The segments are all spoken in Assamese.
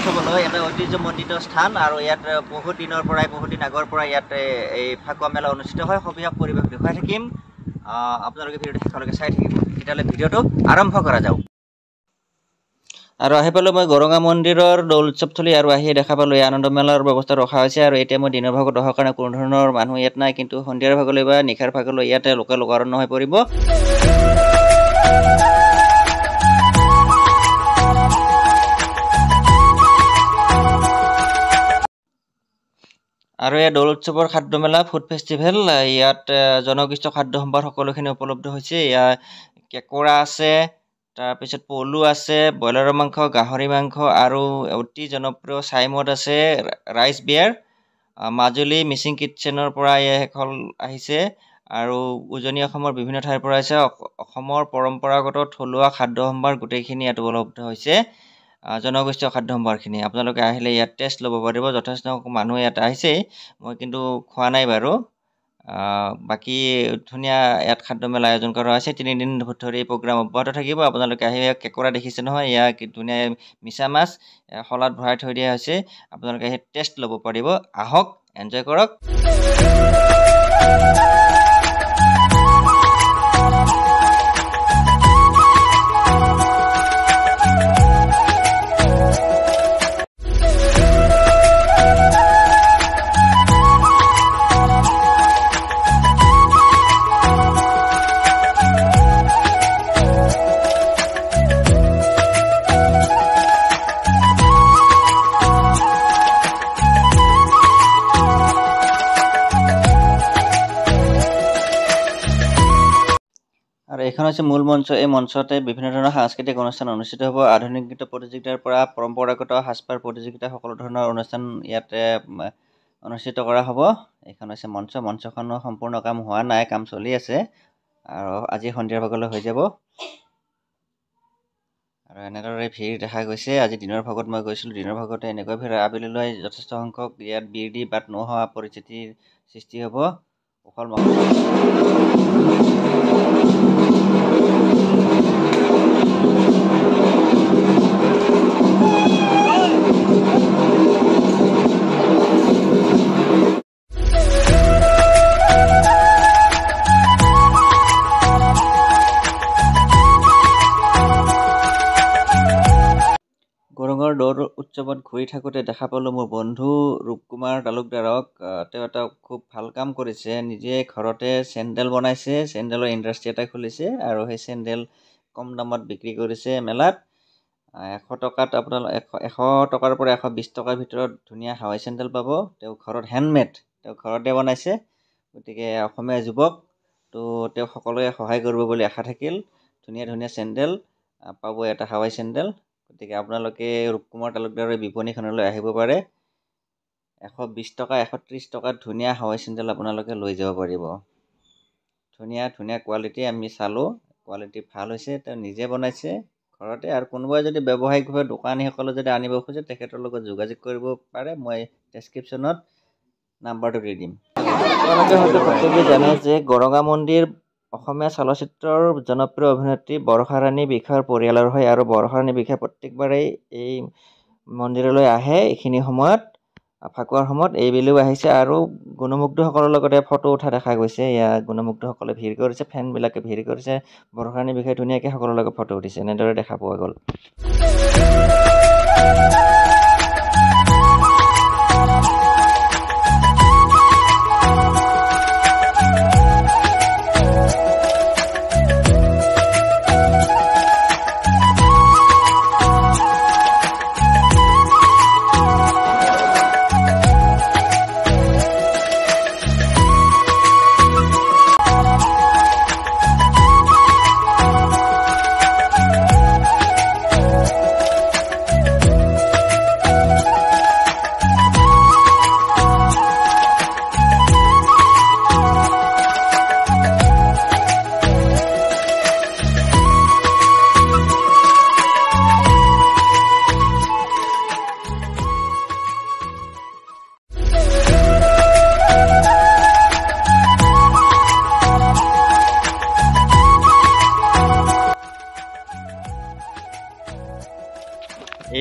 উৎসৱলৈ এটা ঐতিহ্যমণ্ডিত স্থান আৰু ইয়াত বহুত দিন আগৰ পৰা ইয়াত এই ফাকুৱা মেলা অনুষ্ঠিত হয়। সবিশেষ পৰিৱেশ দেখুৱাই থাকিম, আপোনালোকে ভিডিঅ'টো শেষলৈকে চাই থাকিব। তেতিয়াহ'লে ভিডিঅ'টো আৰম্ভ কৰা যাওক। আৰু আহি পালোঁ মই গৰঙা মন্দিৰৰ দৌল উৎসৱস্থলী আৰু আহি দেখা পালোঁ এই আনন্দ মেলাৰ ব্যৱস্থা ৰখা হৈছে। আৰু এতিয়া মই দিনৰ ভাগত অহাৰ কাৰণে কোনো ধৰণৰ মানুহ ইয়াত নাই, কিন্তু সন্ধিয়াৰ ভাগলৈ বা নিশাৰ ভাগলৈ ইয়াতে লোকাৰণ্য হৈ পৰিব। আৰু এই দৌল উৎসৱৰ খাদ্য মেলা ফুড ফেষ্টিভেল, ইয়াত জনগোষ্ঠীয় খাদ্য সম্ভাৰ সকলোখিনি উপলব্ধ হৈছে। ইয়াত কেঁকোৰা আছে, তাৰপিছত পলু আছে, ব্ৰইলাৰৰ মাংস, গাহৰি মাংস আৰু অতি জনপ্ৰিয় চাইমদ আছে, ৰাইচ বিয়াৰ। মাজুলী মিচিং কিটচেনৰ পৰা এইসকল আহিছে আৰু উজনি অসমৰ বিভিন্ন ঠাইৰ পৰা আহিছে। অসমৰ পৰম্পৰাগত থলুৱা খাদ্য সম্ভাৰ গোটেইখিনি ইয়াত উপলব্ধ হৈছে। জনগোষ্ঠীয় খাদ্য সম্ভাৰখিনি আপোনালোকে আহিলে ইয়াত টেষ্ট ল'ব পাৰিব। যথেষ্ট মানুহ ইয়াত আহিছে, মই কিন্তু খোৱা নাই বাৰু। বাকী ধুনীয়া ইয়াত খাদ্য মেলা আয়োজন কৰা হৈছে। 3 দিন ধৰি প্ৰগ্ৰাম অব্যাহত থাকিব। আপোনালোকে আহি কেঁকোৰা দেখিছে নহয়, ইয়াক ধুনীয়া মিছা মাছ শলাত ভৰাই থৈ দিয়া হৈছে। আপোনালোকে সেই টেষ্ট ল'ব পাৰিব। আহক, এনজয় কৰক। আৰু এইখন হৈছে মূল মঞ্চ। এই মঞ্চতে বিভিন্ন ধৰণৰ সাংস্কৃতিক অনুষ্ঠান অনুষ্ঠিত হ'ব। আধুনিক নৃত্য প্ৰতিযোগিতাৰ পৰা পৰম্পৰাগত সাজপাৰ প্ৰতিযোগিতা, সকলো ধৰণৰ অনুষ্ঠান ইয়াতে অনুষ্ঠিত কৰা হ'ব। এইখন হৈছে মঞ্চ। মঞ্চখনৰ সম্পূৰ্ণ কাম হোৱা নাই, কাম চলি আছে আৰু আজি সন্ধিয়াৰ ভাগলৈ হৈ যাব। আৰু এনেদৰে ভিৰ দেখা গৈছে। আজি দিনৰ ভাগত মই গৈছিলোঁ, দিনৰ ভাগতে এনেকুৱা ভিৰ। আবেলিলৈ যথেষ্ট সংখ্যক ইয়াত ভিৰ দি বাট নোহোৱা পৰিস্থিতিৰ সৃষ্টি হ'ব। গৰঙৰ দৌল উৎসৱত ঘূৰি থাকোঁতে দেখা পালোঁ মোৰ বন্ধু ৰূপকুমাৰ তালুকদাৰক। তেওঁ এটা খুব ভাল কাম কৰিছে। নিজে ঘৰতে চেণ্ডেল বনাইছে, চেণ্ডেলৰ ইণ্ডাষ্ট্ৰি এটা খুলিছে আৰু সেই চেণ্ডেল কম দামত বিক্ৰী কৰিছে মেলাত। 100 টকাত আপোনালোক 100 টকাৰ পৰা 120 টকাৰ ভিতৰত ধুনীয়া হাৱাই চেণ্ডেল পাব। তেওঁ ঘৰত হেণ্ডমেড, তেওঁ ঘৰতে বনাইছে। গতিকে অসমীয়া যুৱক তো তেওঁ সকলোৱে সহায় কৰিব বুলি আশা থাকিল। ধুনীয়া ধুনীয়া চেণ্ডেল পাব, এটা হাৱাই চেণ্ডেল। গতিকে আপোনালোকে ৰূপকুমাৰ তালুকদাৰৰ বিপণীখনলৈ আহিব পাৰে। 120 টকা 130 টকাত ধুনীয়া হাৱাই চেণ্ডেল আপোনালোকে লৈ যাব পাৰিব। ধুনীয়া ধুনীয়া কোৱালিটি আমি চালোঁ, কোৱালিটি ভাল হৈছে। তেওঁ নিজে বনাইছে ঘৰতে। আৰু কোনোবাই যদি ব্যৱসায়িকভাৱে দোকানীসকলে যদি আনিব খোজে তেখেতৰ লগত যোগাযোগ কৰিব পাৰে। মই ডেছক্ৰিপশ্যনত নাম্বাৰটো দি দিম। তেওঁলোকে হয়তো প্ৰত্যেকেই জানে যে গৰঙা মন্দিৰ অসমীয়া চলচ্চিত্ৰৰ জনপ্ৰিয় অভিনেত্ৰী বৰষা ৰাণী বিষয়ৰ পৰিয়ালৰ হয়। আৰু বৰষা ৰাণী বিষয়ে প্ৰত্যেকবাৰেই এই মন্দিৰলৈ আহে। এইখিনি সময়ত ফাকুৱাৰ সময়ত এইবেলিও আহিছে আৰু গুণমুগ্ধসকলৰ লগতে ফটো উঠা দেখা গৈছে। ইয়াত গুণমুগ্ধসকলে ভিৰ কৰিছে, ফেনবিলাকে ভিৰ কৰিছে। বৰষা ৰাণীৰ বিষয়ে ধুনীয়াকৈ সকলোৰ লগত ফটো উঠিছে, এনেদৰে দেখা পোৱা গ'ল।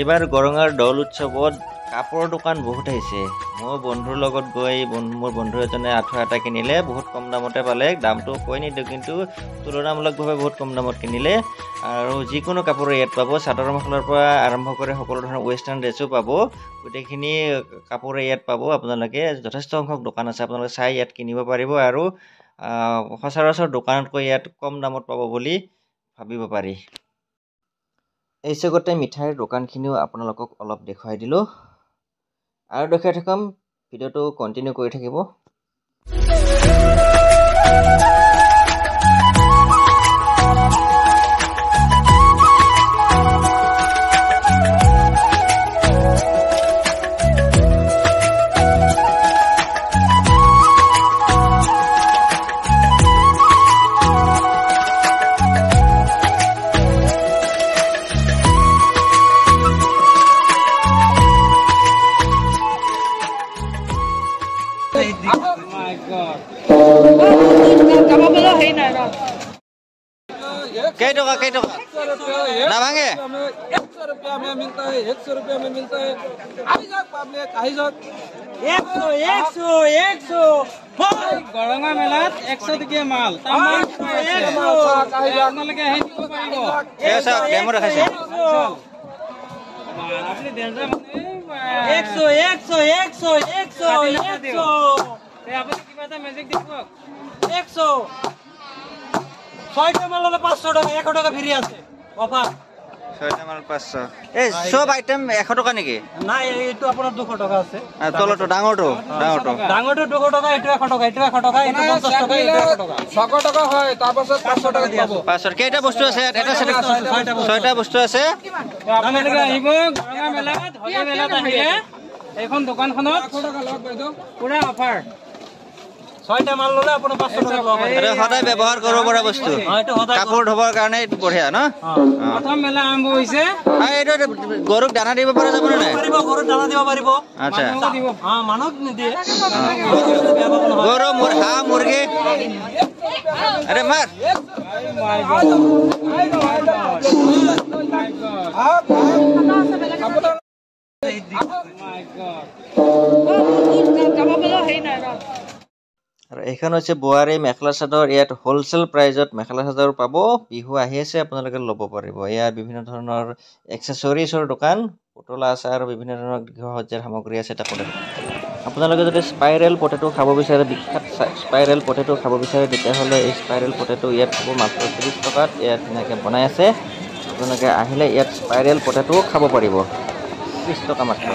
এইবাৰ গৰঙাৰ দৌল উৎসৱত কাপোৰৰ দোকান বহুত আহিছে। মই বন্ধুৰ লগত গৈ মোৰ বন্ধু এজনে আঁঠুৱা এটা কিনিলে, বহুত কম দামতে পালে। দামটো কৈ নিদিওঁ, কিন্তু তুলনামূলকভাৱে বহুত কম দামত কিনিলে। আৰু যিকোনো কাপোৰ ইয়াত পাব, চাদৰ মেখেলাৰ পৰা আৰম্ভ কৰি সকলো ধৰণৰ ৱেষ্টাৰ্ণ ড্ৰেছো পাব। গোটেইখিনি কাপোৰে ইয়াত পাব। আপোনালোকে যথেষ্ট সংখ্যক দোকান আছে, আপোনালোকে চাই ইয়াত কিনিব পাৰিব। আৰু সচৰাচৰ দোকানতকৈ ইয়াত কম দামত পাব বুলি ভাবিব পাৰি। এই চগতে মিঠাইৰ দোকানখিনিও আপোনালোকক অলপ দেখুৱাই দিলোঁ, আৰু দেখুৱাই থাকাম। ভিডিঅ'টো কণ্টিনিউ কৰি থাকিব। कई टका ना भांगे 100 रुपया में मिलता है, 100 रुपया में मिलता है। आई जाक पब्लिक आई जाक 100 গৰঙা মেলাত 100 টকীয়া মাল তামান 100 আপোনালোকে আহি দিব পাৰিব। এই সব ডেমো ৰাখিছে। আপুনি ডেঞ্জাৰ মানে 100 এই আপুনি কিবা এটা মেজিক দিব 100 6টা মাল হলে 500 টাকা 100 টাকা ফ্রি আছে অফার 6টা মাল 500 এই সব আইটেম 100 টাকা নেকি না এইটো আপোনাৰ 200 টাকা আছে তলটো ডাঙৰটো 200 টাকা এইটো 100 টাকা এইটো 100 টাকা এইটো 50 টাকা এইটো 100 টাকা 600 টাকা হয় তাৰ পাছত 500 টাকা দিব 500 কেইটা বস্তু আছে এটা 6টা বস্তু আছে আপোনালোকে আহিব গৰঙা মেলাত হলি মেলাত আহিলে এখন দোকানখনত 100 টাকা লগ বাইদেউ পুৰা অফাৰ 6টা মাল ললে আপোনাৰ 500 টাকা লগ এটা সদায় ব্যৱহাৰ কৰিব পৰা বস্তু কাপোৰ ধোবৰ কাৰণে বঢ়িয়া ন প্ৰথম মেলা আৰম্ভ হৈছে এইটো গৰুক দানা দিব পৰা যাব নে পাৰিব গৰুক দানা দিব পাৰিব আচ্ছা মানুহক নিদিয়ে গৰু হাঁহ মুৰ্গী আৰে মাৰ আৰু এইখন হৈছে বোৱাৰী মেখেলা চাদৰ ইয়াত হোলসেল প্ৰাইজত মেখেলা চাদৰ পাব বিহু আহি আছে আপোনালোকে ল'ব পাৰিব ইয়াত বিভিন্ন ধৰণৰ এক্সেসৰিজৰ দোকান পুতলা আছে আৰু বিভিন্ন ধৰণৰ গৃহসজ্জাৰ সামগ্ৰী আছে তাতে আপোনালোকে যদি স্পাইৰেল পটেটো খাব বিচাৰে বিখ্যাত স্পাইৰেল পটেটো খাব বিচাৰে তেতিয়াহ'লে এই স্পাইৰেল পটেটো ইয়াত পাব মাত্ৰ 30 টকাত ইয়াত ধুনীয়াকৈ বনাই আছে আপোনালোকে আহিলে ইয়াত স্পাইৰেল পটেটো খাব পাৰিব 30 টকা মাত্ৰ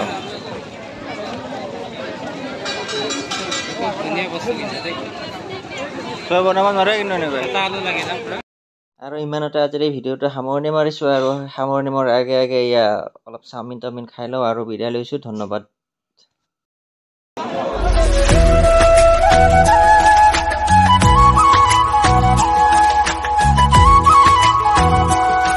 আৰু ইমানতে আজিৰ এই ভিডিঅ'টো সামৰণি মাৰিছো আৰু সামৰণি মাৰাৰ আগে আগে ইয়া অলপ চাওমিন খাই লওঁ আৰু বিদায় লৈছো ধন্যবাদ